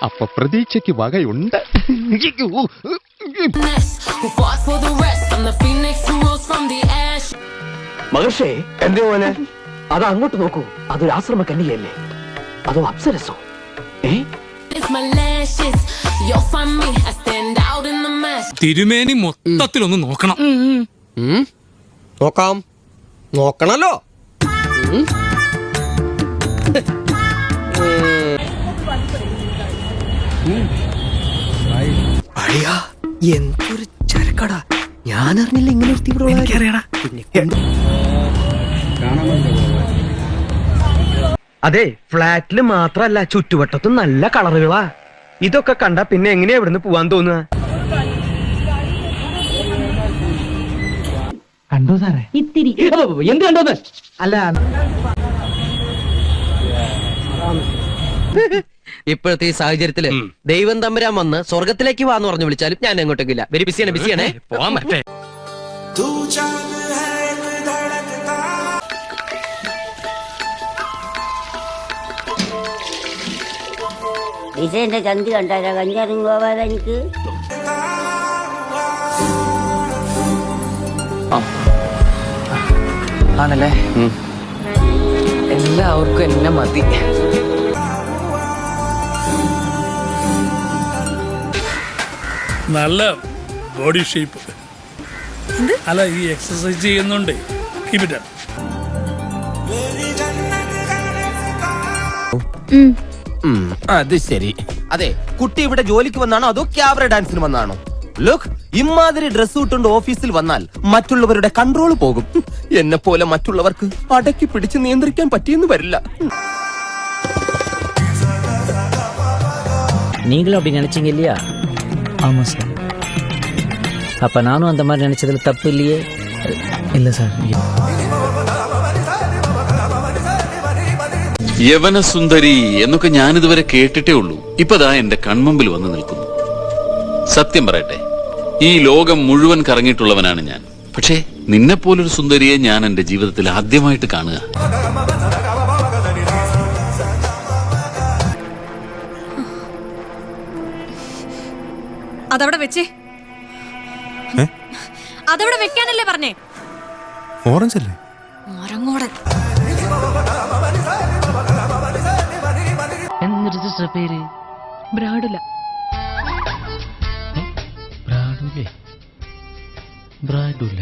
അപ്പൊ പ്രതീക്ഷയ്ക്ക് വകയുണ്ട്. മഹർഷേ, എന്തേ പോലെ അത് അങ്ങോട്ട് നോക്കൂ. അതൊരു ആശ്രമ കന്യകയല്ലേ? അതോ അപ്സരസോ? തിരുമേനി മൊത്തത്തിലൊന്ന് നോക്കണം. നോക്കാം, നോക്കണല്ലോ. അളിയാ, എന്തൊരു ചരക്കടാ! ഞാൻ അറിഞ്ഞില്ല ഇങ്ങനെ ഒരു തീവ്രവാദിയാടാ. അതെ, ഫ്ലാറ്റില് മാത്രല്ല ചുറ്റുവട്ടത്തും നല്ല കളറുകളാ. ഇതൊക്കെ കണ്ട പിന്നെ എങ്ങനെയാ ഇവിടുന്ന് പോവാൻ തോന്നുക? കണ്ടോ സാറേ? ഇത്തിരി എന്ത് കണ്ടോന്ന്? അല്ല, ഇപ്പോഴത്തെ ഈ സാഹചര്യത്തില് ദൈവം തമ്പുരാൻ വന്ന് സ്വർഗത്തിലേക്ക് വാന്ന് പറഞ്ഞു വിളിച്ചാലും ഞാൻ എങ്ങോട്ടേക്കില്ല. വെരി ബിസിയാണേ. പോവാൻ പറ്റേ. ഡിസൈൻ്റെ ചന്തി കണ്ടാലോ? കഞ്ഞാറിങ് പോവാതെ എനിക്ക് ആണല്ലേ? എല്ലാവർക്കും എന്നെ മതി. നല്ല ബോഡി ഷേപ്പ്. അല്ല, ഈ എക്സസൈസ് ചെയ്യുന്നുണ്ട്. Keep it up. അത് ശരി. അതെ, കുട്ടി ഇവിടെ ജോലിക്ക് വന്നാണോ അതോ ക്യാബറ ഡാൻസിന് വന്നാണോ? ലുക്ക്, ഇമാതിരി ഡ്രസ് ഇട്ടുകൊണ്ട് ഓഫീസിൽ വന്നാൽ മറ്റുള്ളവരുടെ കൺട്രോൾ പോകും. എന്നെ പോലെ മറ്റുള്ളവർക്ക് അടക്കി പിടിച്ച് നിയന്ത്രിക്കാൻ പറ്റിയെന്ന് വരില്ല. நீங்களும் அப்படி நினைச்சீங்க இல்லையா? ஆமாம் சார். அப்போ நானும் அந்த மாதிரி நினைச்சதில் தப்பு இல்லையே? இல்லை சார். യവന സുന്ദരി എന്നൊക്കെ ഞാനിതുവരെ കേട്ടിട്ടേ ഉള്ളൂ. ഇപ്പതാ എന്റെ കൺമുമ്പിൽ വന്ന് നിൽക്കുന്നു. സത്യം പറയട്ടെ, ഈ ലോകം മുഴുവൻ കറങ്ങിയിട്ടുള്ളവനാണ് ഞാൻ. പക്ഷേ നിന്നെപ്പോലൊരു സുന്ദരിയെ ഞാൻ എന്റെ ജീവിതത്തിൽ ആദ്യമായിട്ട് കാണുക. അതവിടെ വെച്ചേ. അതവിടെ വെക്കാനല്ലേ പറഞ്ഞേ? ഓറഞ്ച് അല്ലേ? മരങ്ങോടൻ. എന്തൊരു പേര്? ബ്രാഡുല. ബ്രാഡുലേ? ബ്രാഡുല.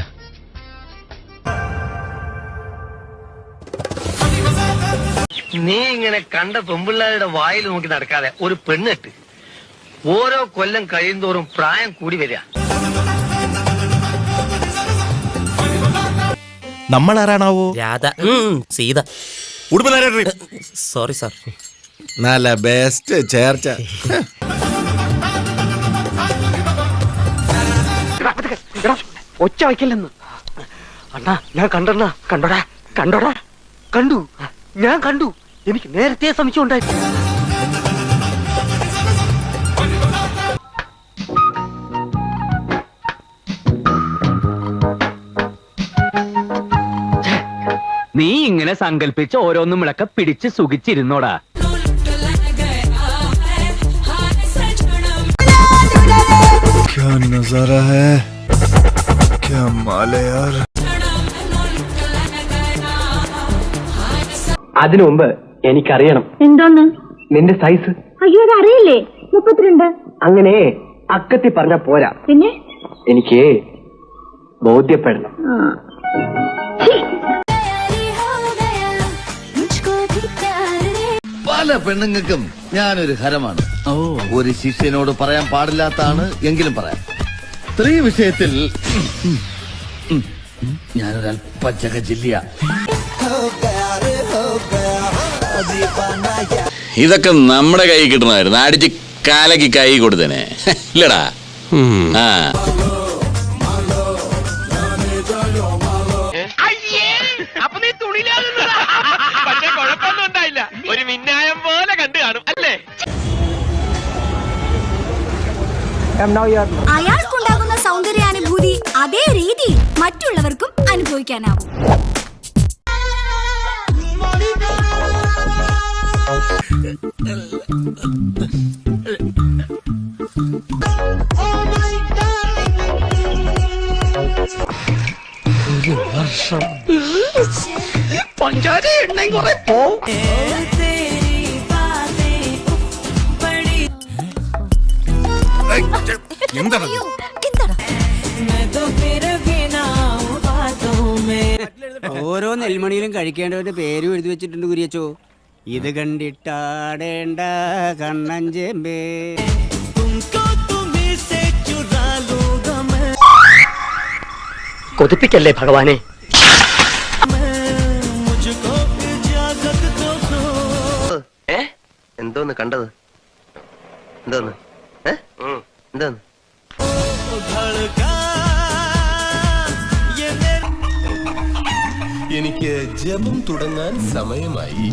നീ ഇങ്ങനെ കണ്ട പെമ്പിള്ളാരുടെ വായിൽ നോക്കി നടക്കാതെ ഒരു പെണ്ണിട്ട് ഓരോ കൊല്ലം കഴിയുന്തോറും പ്രായം കൂടി വരിക. നമ്മൾ ആരാണാവോ? രാധ, സീത. Sorry sir. നല്ല ബെസ്റ്റ് ചേർച്ച. ഒച്ച വയ്ക്കല്ലെന്ന്. അണ്ണാ, ഞാൻ കണ്ടണ്ണ. കണ്ടോടാ. കണ്ടു. ഞാൻ കണ്ടു. എനിക്ക് നേരത്തെ സംശയം ഉണ്ടായി. നീ ഇങ്ങനെ സങ്കല്പിച്ച് ഓരോന്നും വിളക്ക പിടിച്ച് സുഖിച്ചിരുന്നോടാ. क्या नजारा है, क्या माल है यार. അതിനു മുമ്പ് എനിക്കറിയണം. എന്തോന്ന്? നിന്റെ സൈസ്. അയ്യോ, അത് അറിയില്ലേ? 32. അങ്ങനെ അക്കത്തി പറഞ്ഞ പോരാ, പിന്നെ എനിക്ക് ബോധ്യപ്പെടണം. പല പെണ്ണുങ്ങൾക്കും ഞാനൊരു ഹരമാണ്. ഒരു ശിഷ്യനോട് പറയാൻ പാടില്ലാത്തതാണ്, എങ്കിലും പറയാം. സ്ത്രീ വിഷയത്തിൽ ഞാനൊരല്പ ജഗജില്ല. ഇതൊക്കെ നമ്മുടെ കൈ കിട്ടണമായിരുന്നു. അടിച്ച് കാലക്ക് കൈ കൊടുത്തേനെ ഇല്ലടാ. ആ, ഒരു മിന്നായം പോലെ കണ്ടു കാണും അല്ലേ? അയാൾക്കുണ്ടാകുന്ന സൗന്ദര്യാനുഭൂതി അതേ രീതിയിൽ മറ്റുള്ളവർക്കും അനുഭവിക്കാനാവും. എന്താണ് ഓരോ നെൽമണിയിലും കഴിക്കേണ്ടവന്റെ പേരും എഴുതി വെച്ചിട്ടുണ്ട് കുരിയച്ചോ. ഇത് കണ്ടിട്ടാടേണ്ട കണ്ണഞ്ചേമ്പേ. കൊതിപ്പിക്കല്ലേ ഭഗവാനെ. എന്തോന്ന് കണ്ടത്? എന്തോന്ന് എന്തോന്ന്? എനിക്ക് ജപം തുടങ്ങാൻ സമയമായി.